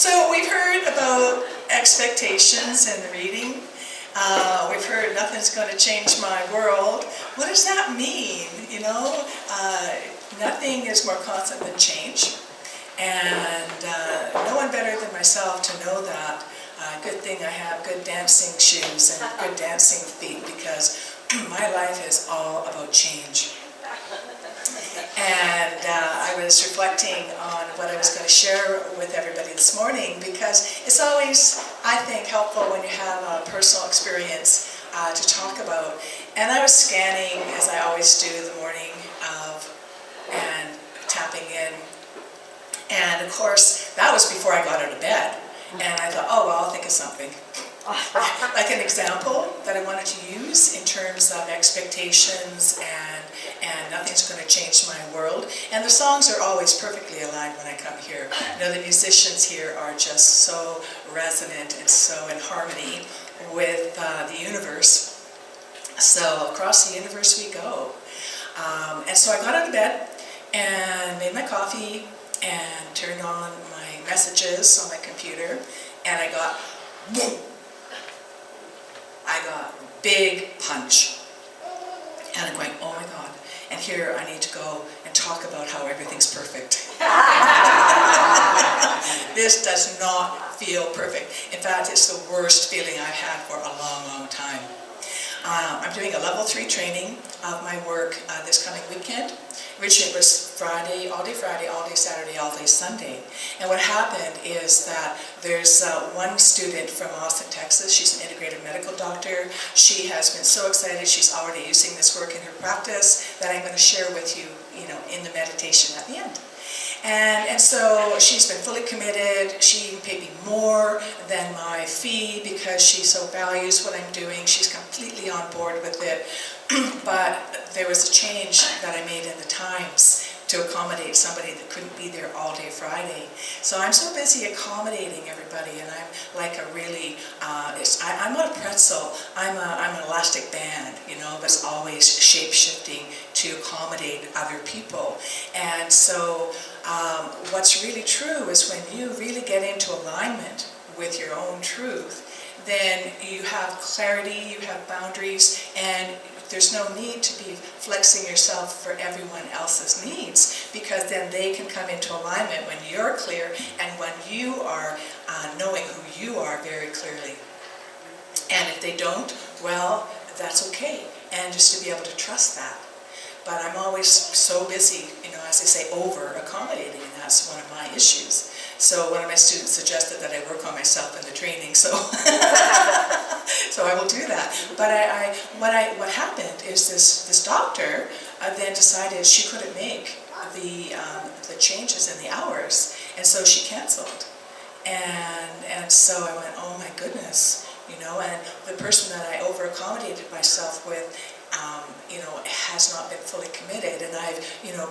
So we've heard about expectations in the reading. We've heard nothing's going to change my world. What does that mean? You know, nothing is more constant than change. And no one better than myself to know that. Good thing I have good dancing shoes and good dancing feet, because my life is all about change. And I was reflecting on what I was going to share with everybody this morning, because it's always, I think, helpful when you have a personal experience to talk about. And I was scanning, as I always do, the morning and tapping in. And of course, that was before I got out of bed. And I thought, oh, well, I'll think of something. Like an example that I wanted to use in terms of expectations and nothing's going to change my world. And the songs are always perfectly aligned when I come here. You know, the musicians here are just so resonant and so in harmony with the universe. So across the universe we go. And so I got out of bed and made my coffee and turned on my messages on my computer, and I got boom. I got big punch. And I'm going, oh my God. And here I need to go and talk about how everything's perfect. This does not feel perfect. In fact, it's the worst feeling I've had for a long, long time. I'm doing a level 3 training of my work this coming weekend. Originally it was Friday, all day Saturday, all day Sunday. And what happened is that there's one student from Austin, Texas. She's an integrative medical doctor. She has been so excited. She's already using this work in her practice that I'm going to share with you, in the meditation at the end. And so she's been fully committed. She paid me more than my fee because she so values what I'm doing. She's completely on board with it. But there was a change that I made in the times to accommodate somebody that couldn't be there all day Friday. So I'm so busy accommodating everybody, and I'm like a really, I'm not a pretzel, I'm an elastic band, but it's always shape-shifting to accommodate other people. And so what's really true is when you really get into alignment with your own truth, then you have clarity, you have boundaries, and there's no need to be flexing yourself for everyone else's needs, because then they can come into alignment when you're clear and when you are knowing who you are very clearly. And if they don't, well, that's okay. And just to be able to trust that. But I'm always so busy, as I say, over-accommodating, and that's one of my issues. So one of my students suggested that I work on myself in the training, so so I will do that. But what happened is this doctor then decided she couldn't make the changes in the hours, and so she canceled. And so I went, oh my goodness, and the person that I over-accommodated myself with, has not been fully committed, and I've,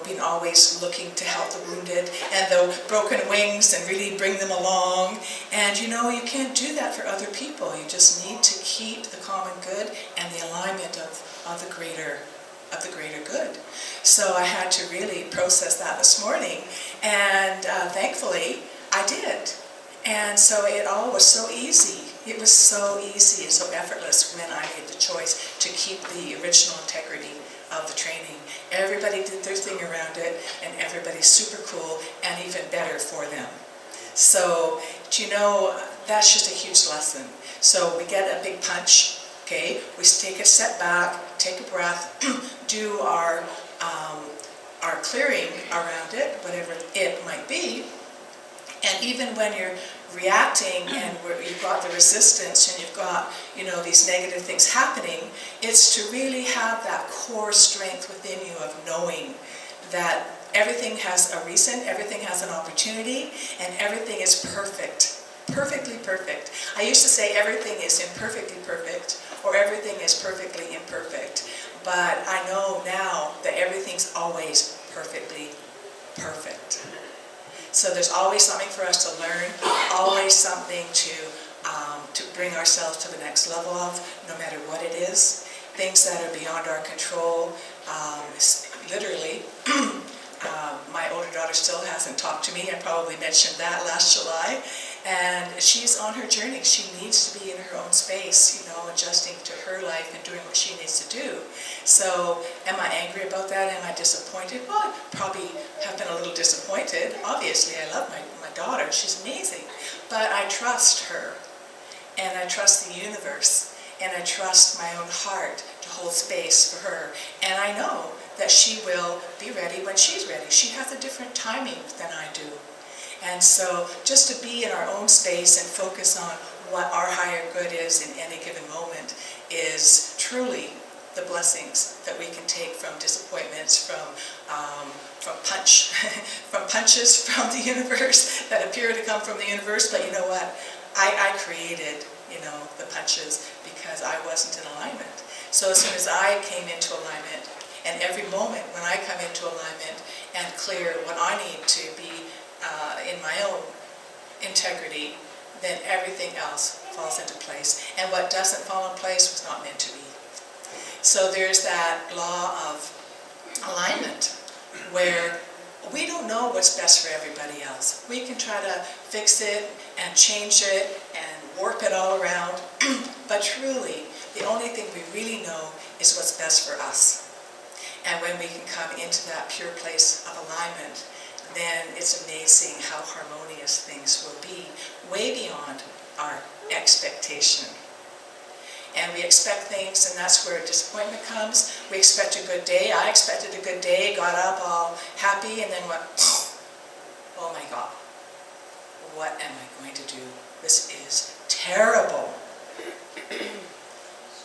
been always looking to help the wounded and the broken wings and really bring them along. And you can't do that for other people. You just need to keep the common good and the alignment of the greater good. So I had to really process that this morning, and thankfully I did. And so it all was so easy. It was so easy and so effortless when I made the choice to keep the original integrity of the training. Everybody did their thing around it, and everybody's super cool and even better for them. So, that's just a huge lesson. So we get a big punch, okay? We take a step back, take a breath, do our clearing around it, whatever it might be. And even when you're reacting and you've got the resistance and you've got, these negative things happening, it's to really have that core strength within you of knowing that everything has a reason, everything has an opportunity, and everything is perfect. Perfectly perfect. I used to say everything is imperfectly perfect, or everything is perfectly imperfect. But I know now that everything's always perfectly perfect. So there's always something for us to learn, always something to bring ourselves to the next level of, no matter what it is. Things that are beyond our control. Literally, my older daughter still hasn't talked to me. I probably mentioned that last July. And she's on her journey. She needs to be in her own space, you know, adjusting to her life and doing what she needs to do. So am I angry about that? Am I disappointed? Well, I probably have been a little disappointed. Obviously, I love my daughter. She's amazing. But I trust her, and I trust the universe, and I trust my own heart to hold space for her. And I know that she will be ready when she's ready. She has a different timing than I do. And so just to be in our own space and focus on what our higher good is in any given moment is truly the blessings that we can take from disappointments, from punches from the universe that appear to come from the universe. But you know what? I created, you know, the punches because I wasn't in alignment. So as soon as I came into alignment, and every moment when I come into alignment and clear what I need to be in my own integrity, then everything else falls into place. And what doesn't fall in place was not meant to be. So there's that law of alignment where we don't know what's best for everybody else. We can try to fix it and change it and warp it all around, but truly, the only thing we really know is what's best for us. And when we can come into that pure place of alignment, then it's amazing how harmonious things will be, way beyond our expectation. And we expect things, and that's where disappointment comes. We expect a good day. I expected a good day, got up all happy, and then went, oh my God, what am I going to do? This is terrible.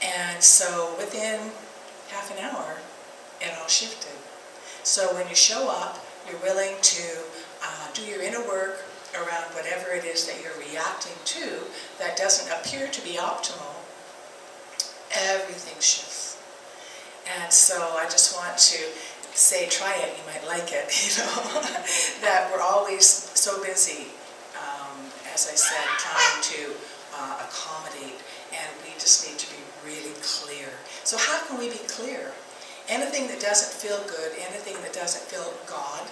And so within half an hour, it all shifted. So when you show up, you're willing to do your inner work around whatever it is that you're reacting to that doesn't appear to be optimal, everything shifts. And so I just want to say, try it, you might like it, you know, that we're always so busy, as I said, trying to accommodate, and we just need to be really clear. So how can we be clear? Anything that doesn't feel good, anything that doesn't feel God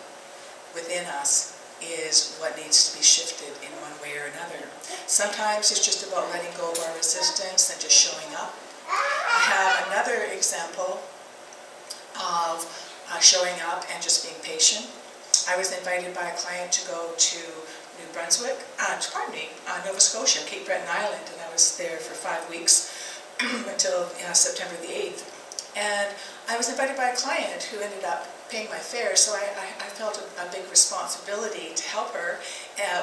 within us is what needs to be shifted in one way or another. Sometimes it's just about letting go of our resistance and just showing up. I have another example of showing up and just being patient. I was invited by a client to go to Nova Scotia, Cape Breton Island, and I was there for 5 weeks until September the 8th. And I was invited by a client who ended up paying my fare, so I felt a big responsibility to help her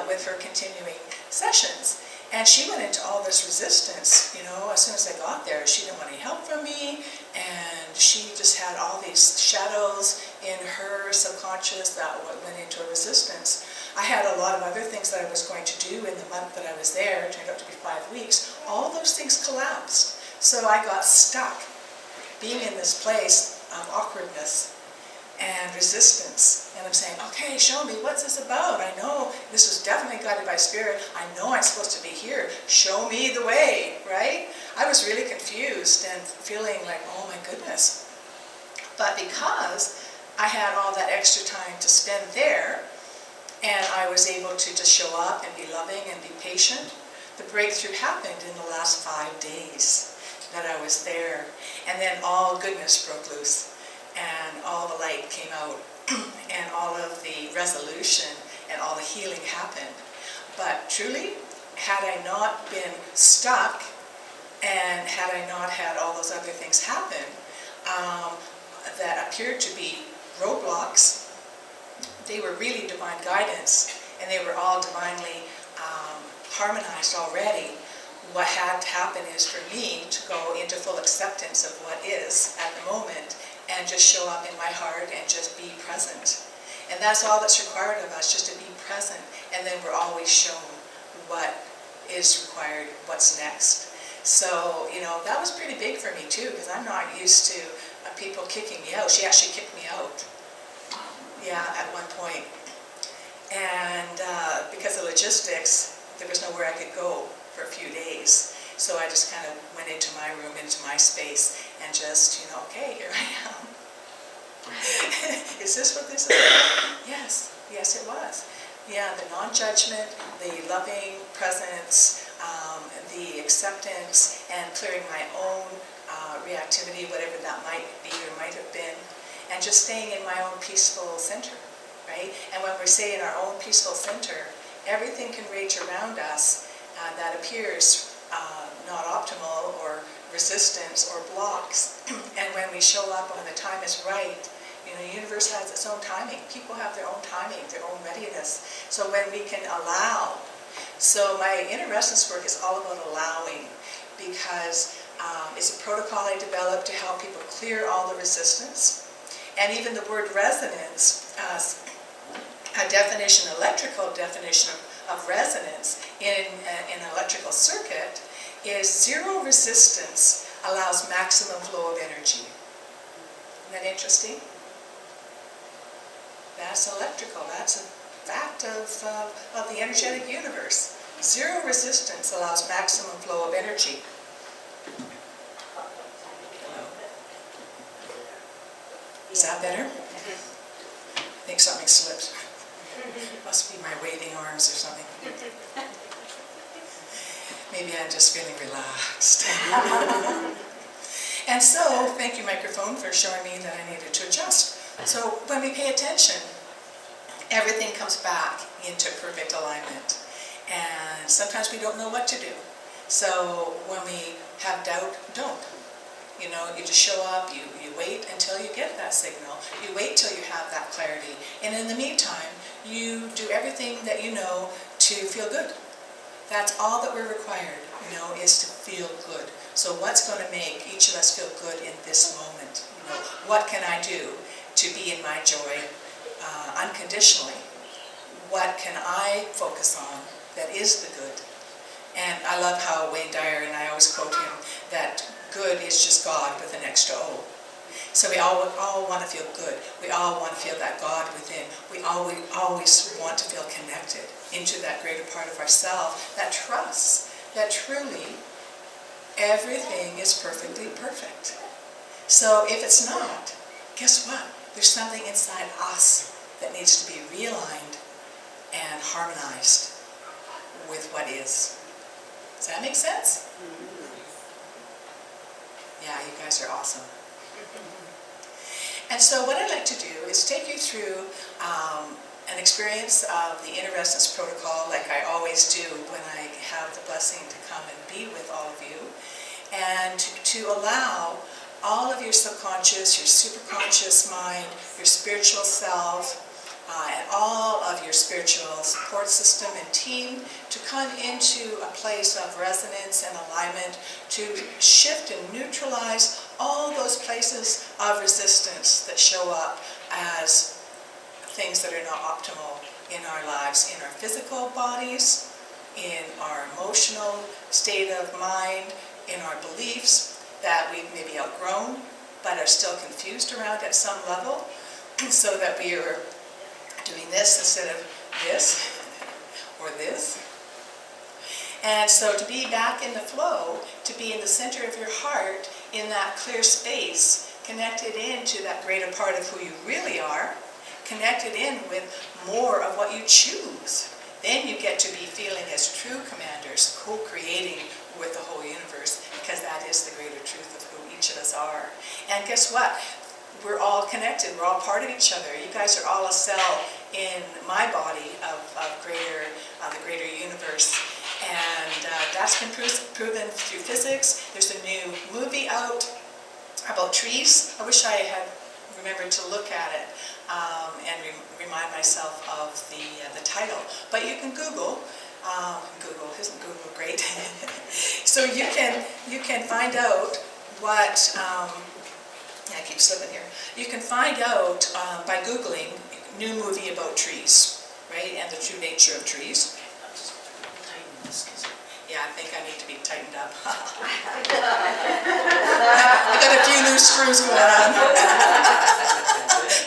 with her continuing sessions. And she went into all this resistance, you know, as soon as I got there. She didn't want any help from me, and she just had all these shadows in her subconscious that went into a resistance. I had a lot of other things that I was going to do in the month that I was there. It turned out to be 5 weeks. All those things collapsed. So I got stuck being in this place of awkwardness and resistance. And I'm saying, okay, show me, what's this about? I know this was definitely guided by Spirit. I know I'm supposed to be here. Show me the way, right? I was really confused and feeling like, oh my goodness. But because I had all that extra time to spend there, and I was able to just show up and be loving and be patient, the breakthrough happened in the last 5 days that I was there. And then all goodness broke loose, and all the light came out, and all of the resolution and all the healing happened. But truly, had I not been stuck, and had I not had all those other things happen that appeared to be roadblocks, they were really divine guidance, and they were all divinely harmonized already. What had to happen is for me to go into full acceptance of what is at the moment and just show up in my heart and just be present. And that's all that's required of us, just to be present. And then we're always shown what is required, what's next. So, you know, that was pretty big for me too, because I'm not used to people kicking me out. She actually kicked me out, at one point. And because of logistics, there was nowhere I could go for a few days. So I just kind of went into my room, into my space, and just, you know, okay, here I am. Is this what this is about? Yes, it was. Yeah, the non-judgment, the loving presence, the acceptance, and clearing my own reactivity, whatever that might be or might have been, and just staying in my own peaceful center, right? And when we stay in our own peaceful center, everything can rage around us that appears not optimal or resistance or blocks. And when we show up when the time is right, the universe has its own timing. People have their own timing, their own readiness. So when we can allow, so my inner resonance work is all about allowing, because it's a protocol I developed to help people clear all the resistance. And even the word resonance, a definition, electrical definition of resonance in an electrical circuit is zero resistance allows maximum flow of energy. Isn't that interesting? That's electrical. That's a fact of the energetic universe. Zero resistance allows maximum flow of energy. Is that better? I think something slipped. Must be my waving arms or something. Maybe I'm just feeling relaxed. And so, thank you, microphone, for showing me that I needed to adjust. So when we pay attention, everything comes back into perfect alignment. And sometimes we don't know what to do. So when we have doubt, don't. You just show up, you wait until you get that signal. You wait till you have that clarity. And in the meantime, you do everything that you know to feel good. That's all that we're required, is to feel good. So what's going to make each of us feel good in this moment? What can I do to be in my joy unconditionally? What can I focus on that is the good? And I love how Wayne Dyer, and I always quote him, that good is just God with an extra O. So we all want to feel good. We all want to feel that God within. We always want to feel connected into that greater part of ourselves that trusts that truly everything is perfectly perfect. So if it's not, guess what? There's something inside us that needs to be realigned and harmonized with what is. Does that make sense? Yeah, you guys are awesome. And so what I'd like to do is take you through an experience of the Inner Resonance Protocol, like I always do when I have the blessing to come and be with all of you, and to allow all of your subconscious, your superconscious mind, your spiritual self, and all of your spiritual support system and team to come into a place of resonance and alignment, to shift and neutralize all those places of resistance that show up as things that are not optimal in our lives, in our physical bodies, in our emotional state of mind, in our beliefs that we've maybe outgrown but are still confused around at some level, so that we are doing this instead of this or this. And so to be back in the flow, to be in the center of your heart, in that clear space, connected into that greater part of who you really are, connected in with more of what you choose. Then you get to be feeling as true commanders, co-creating with the whole universe, because that is the greater truth of who each of us are. And guess what? We're all connected. We're all part of each other. You guys are all a cell in my body of the greater universe. And that's been proven through physics. There's a new movie out about trees. I wish I had remembered to look at it and remind myself of the title. But you can Google. Google, isn't Google great? So you can find out what. I keep slipping here. You can find out by Googling new movie about trees, right, and the true nature of trees. Yeah, I think I need to be tightened up. I got a few new screws going on.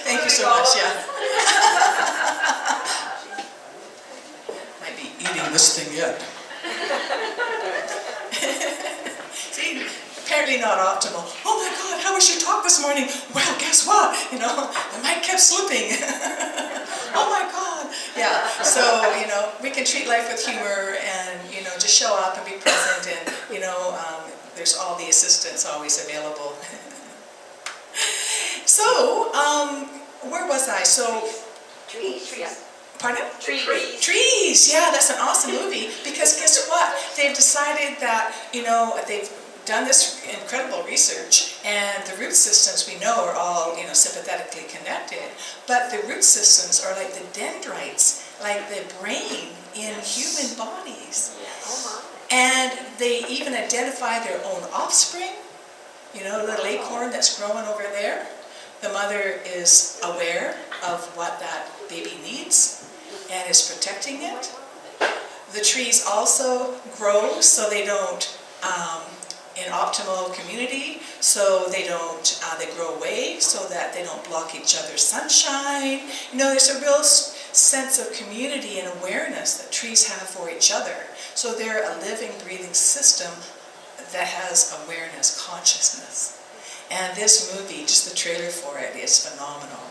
Thank you so much, yeah. Might be eating this thing yet. See, apparently not optimal. Oh my God, how was your talk this morning? Well, guess what? The mic kept slipping. Oh my God. Yeah, so, we can treat life with humor and, just show up and be present and, there's all the assistance always available. So, where was I? So, Trees. pardon? Trees. Trees, yeah, that's an awesome movie because guess what? They've decided that, they've done this incredible research and the root systems we know are all, sympathetically connected, but the root systems are like the dendrites, like the brain in human bodies. And they even identify their own offspring, little acorn that's growing over there. The mother is aware of what that baby needs and is protecting it. The trees also grow so they don't, in optimal community, so they don't, they grow away so that they don't block each other's sunshine. There's a real sense of community and awareness that trees have for each other. So they're a living, breathing system that has awareness, consciousness. And this movie, just the trailer for it, is phenomenal.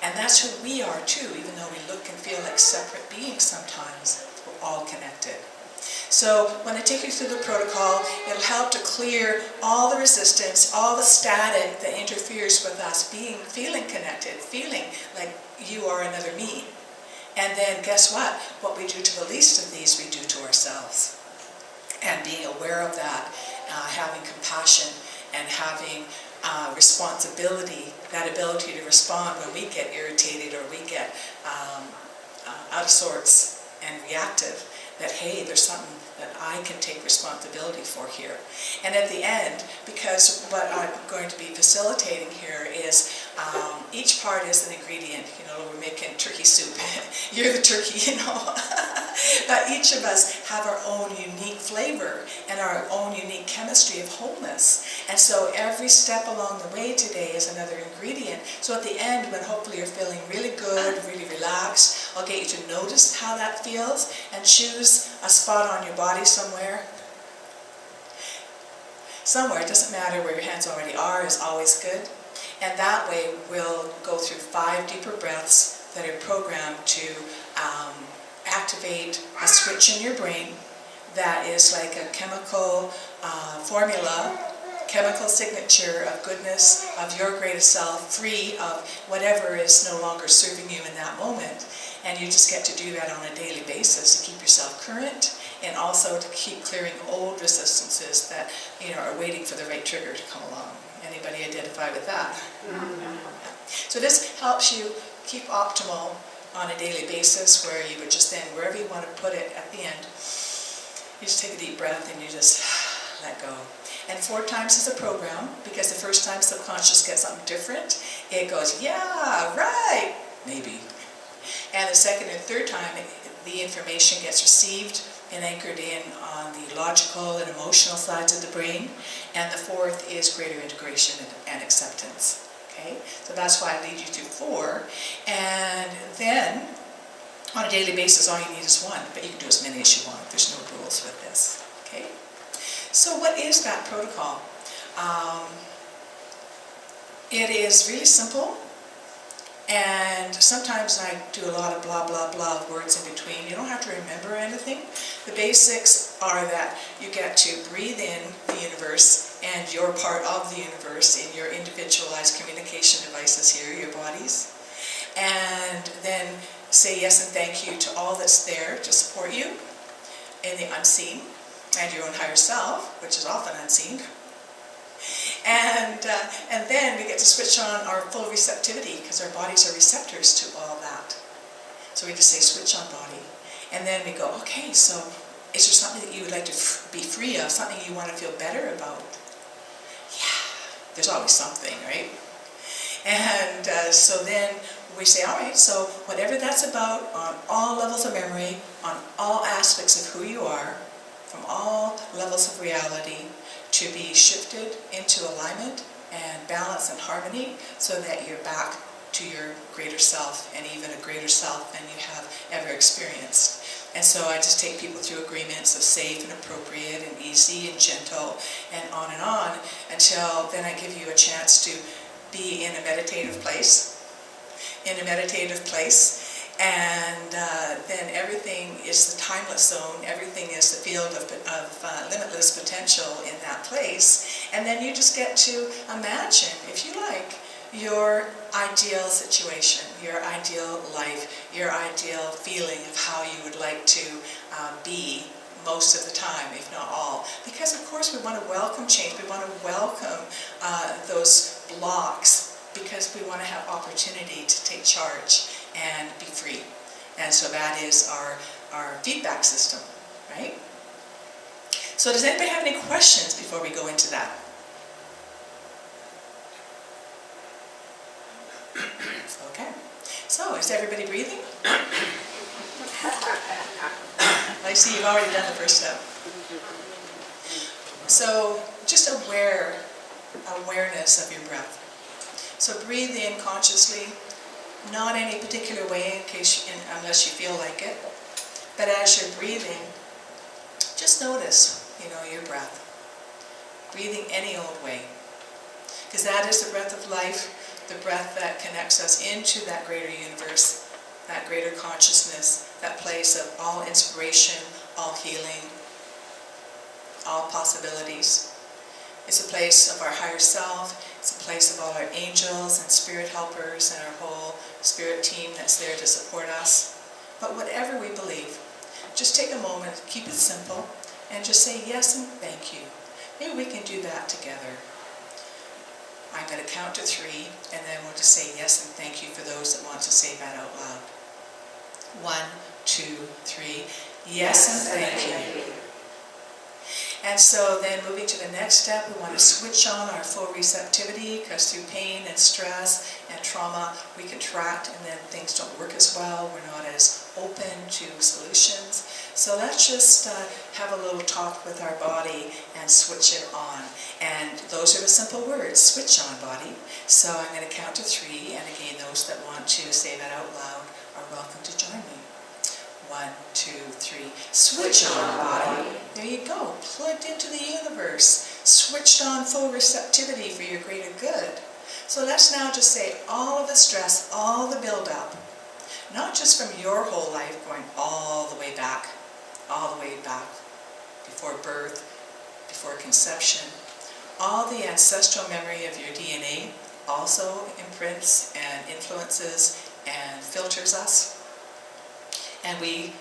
And that's who we are too, even though we look and feel like separate beings sometimes, we're all connected. So when I take you through the protocol, it'll help to clear all the resistance, all the static that interferes with us feeling connected, feeling like you are another me. And then guess what? What we do to the least of these, we do to ourselves. And being aware of that, having compassion and having responsibility, that ability to respond when we get irritated or we get out of sorts and reactive, that hey, there's something that I can take responsibility for here. And at the end, because what I'm going to be facilitating here is each part is an ingredient. We're making turkey soup. You're the turkey, But each of us have our own unique flavor and our own unique chemistry of wholeness. And so every step along the way today is another ingredient. So at the end, when hopefully you're feeling really good, really relaxed, I'll get you to notice how that feels and choose a spot on your body somewhere. Somewhere, it doesn't matter where your hands already are, is always good. And that way we'll go through 5 deeper breaths that are programmed to activate a switch in your brain that is like a chemical formula, chemical signature of goodness, of your greatest self, free of whatever is no longer serving you in that moment. And you just get to do that on a daily basis to keep yourself current and also to keep clearing old resistances that are waiting for the right trigger to come along. Anybody identify with that? Mm-hmm. So this helps you keep optimal on a daily basis, where you would just then, wherever you want to put it at the end, you just take a deep breath and you just let go. And 4 times is a program, because the first time subconscious gets something different, it goes, yeah, right, maybe. And the second and third time, the information gets received and anchored in on the logical and emotional sides of the brain. And the fourth is greater integration and acceptance. Okay? So that's why I lead you through 4. And then, on a daily basis, all you need is 1. But you can do as many as you want. There's no rules with this. Okay? So what is that protocol? It is really simple. And sometimes I do a lot of blah, blah, blah words in between. You don't have to remember anything. The basics are that you get to breathe in the universe and you're part of the universe in your individualized communication devices here, your bodies. And then say yes and thank you to all that's there to support you in the unseen and your own higher self, which is often unseen. And then we get to switch on our full receptivity, because our bodies are receptors to all that. So we just say switch on body. And then we go, okay, so is there something that you would like to be free of, something you want to feel better about? Yeah, there's always something, right? And so then we say, all right, so whatever that's about, on all levels of memory, on all aspects of who you are, from all levels of reality, to be shifted into alignment and balance and harmony, so that you're back to your greater self, and even a greater self than you have ever experienced. And so I just take people through agreements of safe and appropriate and easy and gentle and on, until then I give you a chance to be in a meditative place. In a meditative place, And then everything is the timeless zone, everything is the field of limitless potential in that place. And then you just get to imagine, if you like, your ideal situation, your ideal life, your ideal feeling of how you would like to be most of the time, if not all. Because of course we want to welcome change, we want to welcome those blocks, because we want to have opportunity to take charge and be free. And so that is our feedback system, right? So does anybody have any questions before we go into that? Okay. So is everybody breathing? I see you've already done the first step. So just awareness of your breath. So breathe in consciously, not any particular way unless you feel like it. But as you're breathing, just notice, your breath. Breathing any old way. Because that is the breath of life, the breath that connects us into that greater universe, that greater consciousness, that place of all inspiration, all healing, all possibilities. It's a place of our higher self. It's a place of all our angels and spirit helpers and our whole spirit team that's there to support us. But whatever we believe, just take a moment, keep it simple, and just say yes and thank you. Maybe we can do that together. I'm going to count to 3, and then we'll just say yes and thank you for those that want to say that out loud. 1, 2, 3. Yes and thank you. And so then moving to the next step, we want to switch on our full receptivity, because through pain and stress and trauma, we contract and then things don't work as well. We're not as open to solutions. So let's just have a little talk with our body and switch it on. And those are the simple words, switch on body. So I'm going to count to 3, and again, those that want to say that out loud are welcome to join me. 1, 2, 3. Switch on body. There you go. Plugged into the universe. Switched on full receptivity for your greater good. So let's now just say all of the stress, all the build-up, not just from your whole life going all the way back before birth, before conception. All the ancestral memory of your DNA also imprints and influences and filters us. And we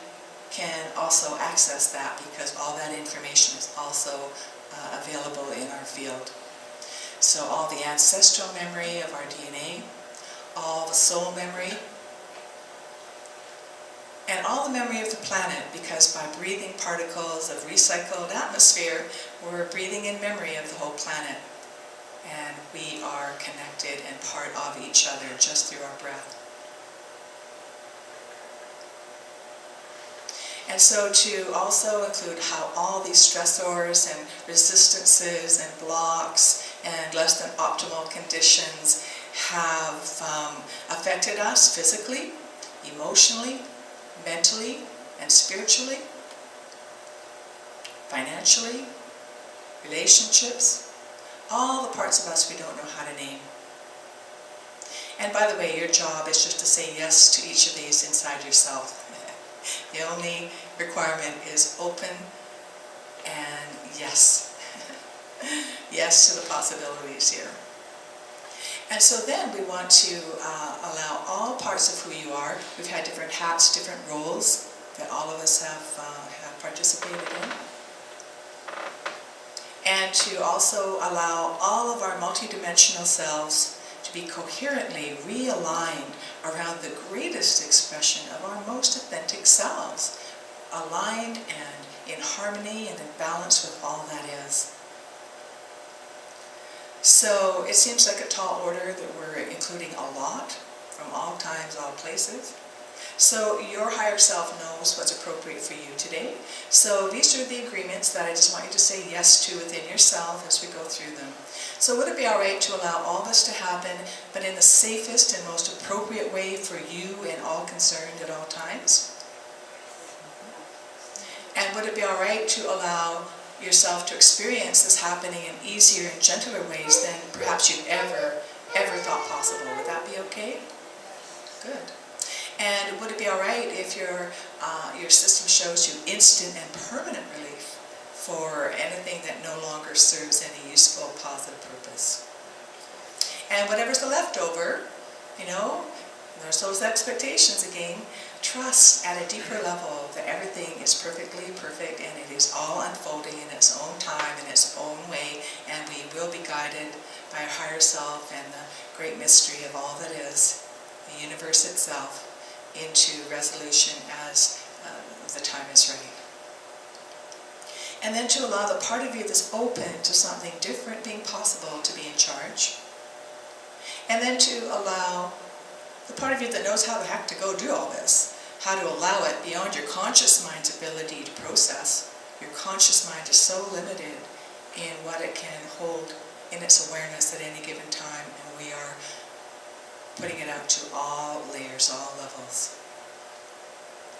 can also access that because all that information is also available in our field. So all the ancestral memory of our DNA, all the soul memory, and all the memory of the planet, because by breathing particles of recycled atmosphere, we're breathing in memory of the whole planet. And we are connected and part of each other just through our breath. And so to also include how all these stressors and resistances and blocks and less than optimal conditions have affected us physically, emotionally, mentally, and spiritually, financially, relationships, all the parts of us we don't know how to name. And by the way, your job is just to say yes to each of these inside yourself. The only requirement is open and yes. Yes to the possibilities here. And so then we want to allow all parts of who you are. We've had different hats, different roles that all of us have participated in. And to also allow all of our multidimensional selves to be coherently realigned around the greatest expression of our most authentic selves, aligned and in harmony and in balance with all that is. So it seems like a tall order that we're including a lot from all times, all places. So your higher self knows what's appropriate for you today. So these are the agreements that I just want you to say yes to within yourself as we go through them. So would it be all right to allow all this to happen, but in the safest and most appropriate way for you and all concerned at all times? And would it be all right to allow yourself to experience this happening in easier and gentler ways than perhaps you've ever thought possible? Would that be okay? Good. And would it be all right if your system shows you instant and permanent relief for anything that no longer serves any useful, positive purpose? And whatever's the leftover, there's those expectations again. Trust at a deeper level that everything is perfectly perfect and it is all unfolding in its own time, in its own way, and we will be guided by our higher self and the great mystery of all that is, the universe itself, into resolution as the time is right. And then to allow the part of you that's open to something different being possible to be in charge. And then to allow the part of you that knows how the heck to go do all this, how to allow it beyond your conscious mind's ability to process. Your conscious mind is so limited in what it can hold in its awareness at any given time, and we are putting it out to all layers, all levels,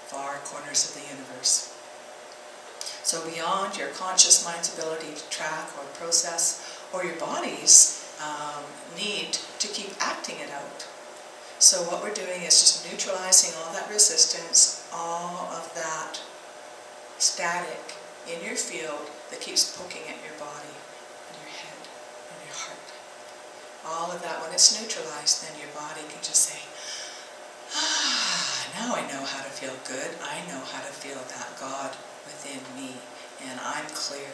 far corners of the universe. So beyond your conscious mind's ability to track or process, or your body's need to keep acting it out. So what we're doing is just neutralizing all that resistance, all of that static in your field that keeps poking at your body and your head and your heart. All of that, when it's neutralized, then your body can just say, now I know how to feel good. I know how to feel that God within me, and I'm clear,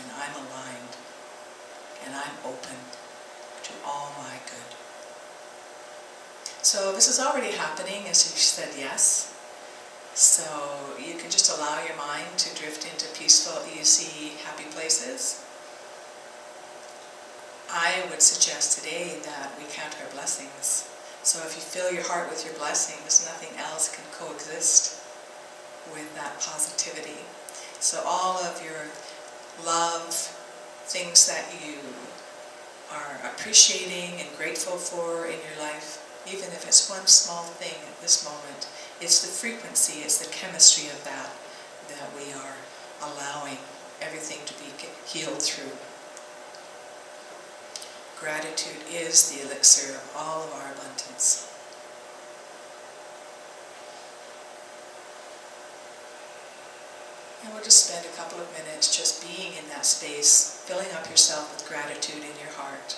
and I'm aligned, and I'm open to all my good. So this is already happening as you said yes. So you can just allow your mind to drift into peaceful, easy, happy places. I would suggest today that we count our blessings. So if you fill your heart with your blessings, nothing else can coexist with that positivity. So all of your love, things that you are appreciating and grateful for in your life, even if it's one small thing at this moment, it's the frequency, it's the chemistry of that we are allowing everything to be healed through. Gratitude is the elixir of all of our abundance. And we'll just spend a couple of minutes just being in that space, filling up yourself with gratitude in your heart.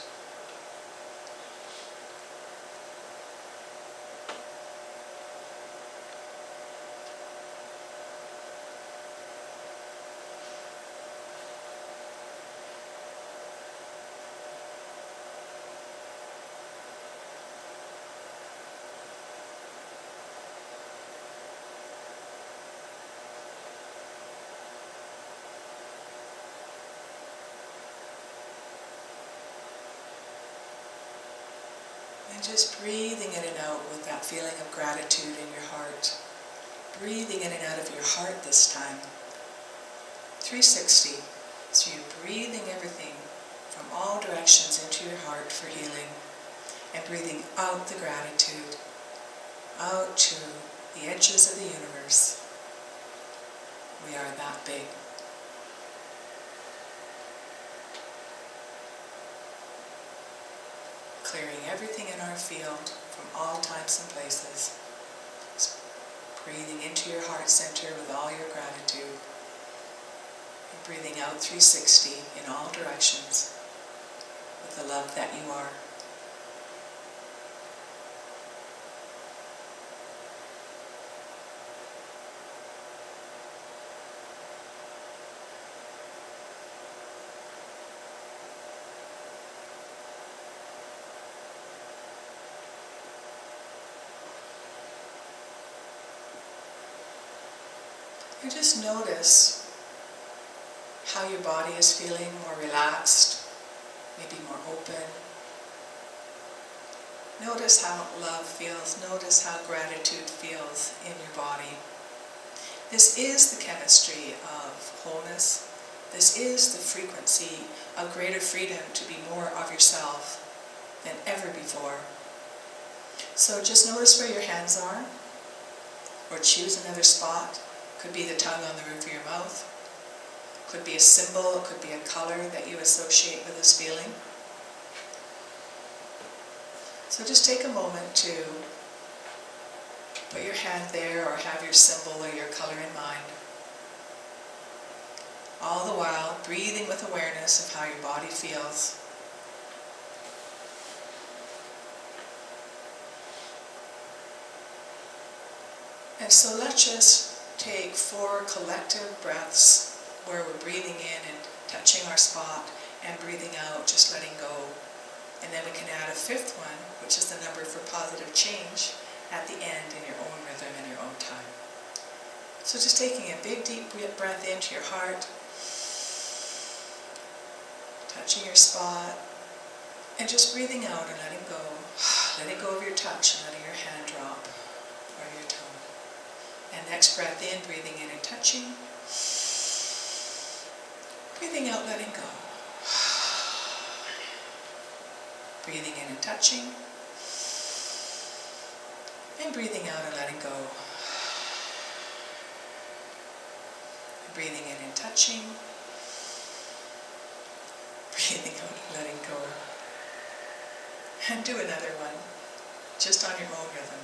And just breathing in and out with that feeling of gratitude in your heart. Breathing in and out of your heart this time. 360. So you're breathing everything from all directions into your heart for healing. And breathing out the gratitude. Out to the edges of the universe. We are that big. Clearing everything in our field from all times and places. Just breathing into your heart center with all your gratitude. And breathing out 360 in all directions with the love that you are. And just notice how your body is feeling, more relaxed, maybe more open. Notice how love feels. Notice how gratitude feels in your body. This is the chemistry of wholeness. This is the frequency of greater freedom to be more of yourself than ever before. So just notice where your hands are, or choose another spot. Could be the tongue on the roof of your mouth. Could be a symbol, it could be a color that you associate with this feeling. So just take a moment to put your hand there or have your symbol or your color in mind. All the while breathing with awareness of how your body feels. And so let's just take 4 collective breaths where we're breathing in and touching our spot and breathing out, just letting go. And then we can add a 5th one, which is the number for positive change, at the end in your own rhythm and your own time. So just taking a big deep breath into your heart, touching your spot, and just breathing out and letting go. Letting go of your touch and letting your hand drop or your tongue. And next breath in, breathing in and touching. Breathing out, letting go. Breathing in and touching. And breathing out and letting go. Breathing in and touching. Breathing out and letting go. And do another one, just on your own rhythm.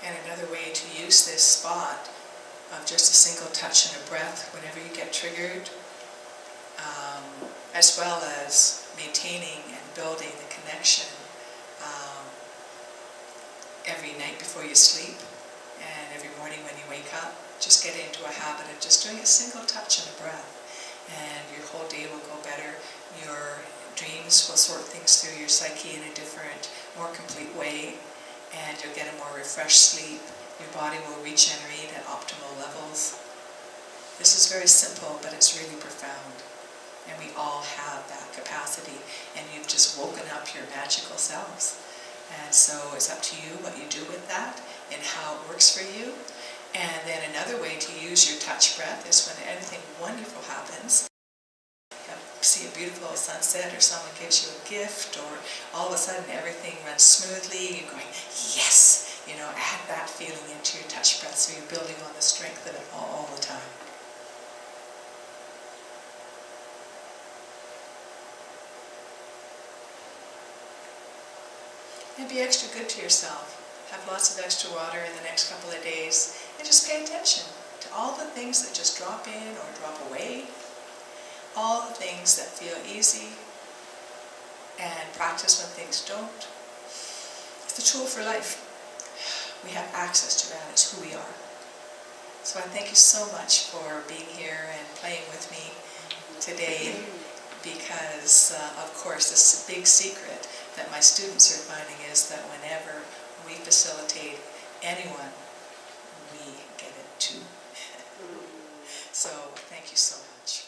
And another way to use this spot of just a single touch and a breath whenever you get triggered, as well as maintaining and building the connection every night before you sleep and every morning when you wake up. Just get into a habit of just doing a single touch and a breath, and your whole day will go better. Your dreams will sort things through your psyche in a different, more complete way, and you'll get a more refreshed sleep. Your body will regenerate at optimal levels. This is very simple, but it's really profound. And we all have that capacity, and you've just woken up your magical selves. And so it's up to you what you do with that and how it works for you. And then another way to use your touch breath is when anything wonderful happens. You see a beautiful sunset, or someone gives you a gift, or all of a sudden everything runs smoothly, you're going, yes! Add that feeling into your touch breath so you're building on the strength of it all the time. And be extra good to yourself. Have lots of extra water in the next couple of days, and just pay attention to all the things that just drop in or drop away, all the things that feel easy, and practice when things don't. It's the tool for life. We have access to that. It's who we are. So I thank you so much for being here and playing with me today, because of course this big secret that my students are finding is that whenever we facilitate anyone, we get it too. So thank you so much.